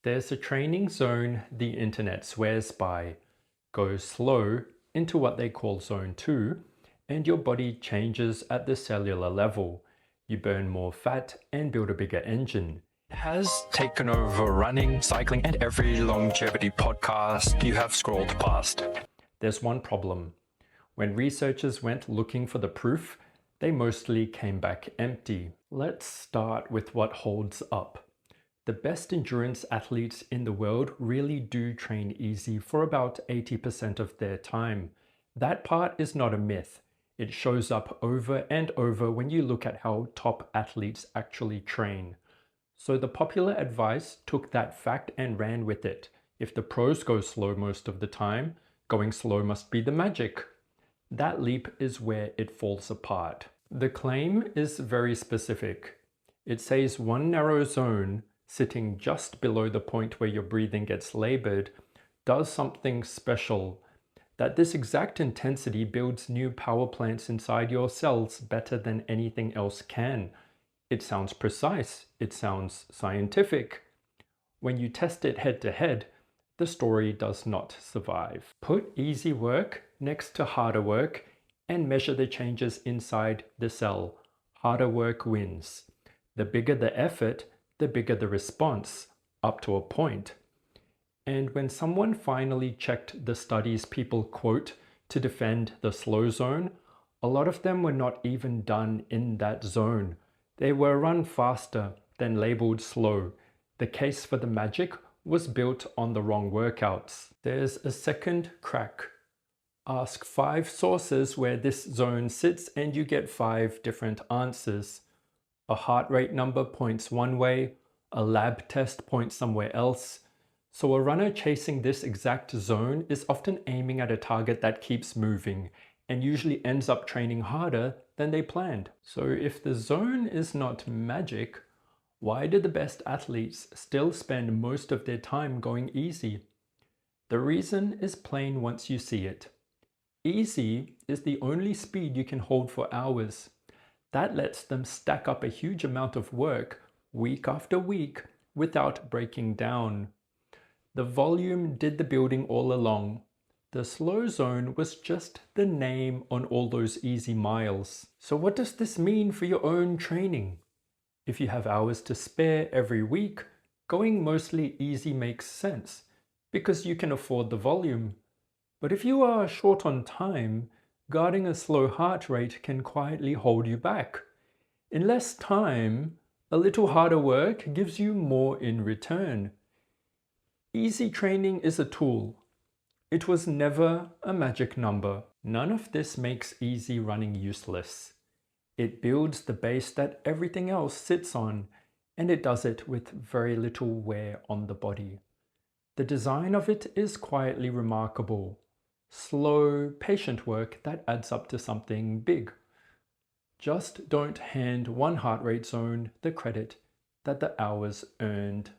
There's a training zone the internet swears by. Go slow into what they call zone 2, and your body changes at the cellular level. You burn more fat and build a bigger engine. Has taken over running, cycling, and every longevity podcast you have scrolled past. There's one problem. When researchers went looking for the proof, they mostly came back empty. Let's start with what holds up. The best endurance athletes in the world really do train easy for about 80% of their time. That part is not a myth. It shows up over and over when you look at how top athletes actually train. So the popular advice took that fact and ran with it. If the pros go slow most of the time, going slow must be the magic. That leap is where it falls apart. The claim is very specific. It says one narrow zone, sitting just below the point where your breathing gets labored, does something special. That this exact intensity builds new power plants inside your cells better than anything else can. It sounds precise. It sounds scientific. When you test it head to head, the story does not survive. Put easy work next to harder work and measure the changes inside the cell. Harder work wins. The bigger the effort, the bigger the response, up to a point. And when someone finally checked the studies people quote to defend the slow zone, a lot of them were not even done in that zone. They were run faster than labeled slow. The case for the magic was built on the wrong workouts. There's a second crack. Ask 5 sources where this zone sits and you get 5 different answers. A heart rate number points one way, a lab test points somewhere else. So a runner chasing this exact zone is often aiming at a target that keeps moving and usually ends up training harder than they planned. So if the zone is not magic, why do the best athletes still spend most of their time going easy? The reason is plain once you see it. Easy is the only speed you can hold for hours. That lets them stack up a huge amount of work week after week without breaking down. The volume did the building all along. The slow zone was just the name on all those easy miles. So what does this mean for your own training? If you have hours to spare every week, going mostly easy makes sense because you can afford the volume. But if you are short on time, guarding a slow heart rate can quietly hold you back. In less time, a little harder work gives you more in return. Easy training is a tool. It was never a magic number. None of this makes easy running useless. It builds the base that everything else sits on, and it does it with very little wear on the body. The design of it is quietly remarkable. Slow, patient work that adds up to something big. Just don't hand one heart rate zone the credit that the hours earned.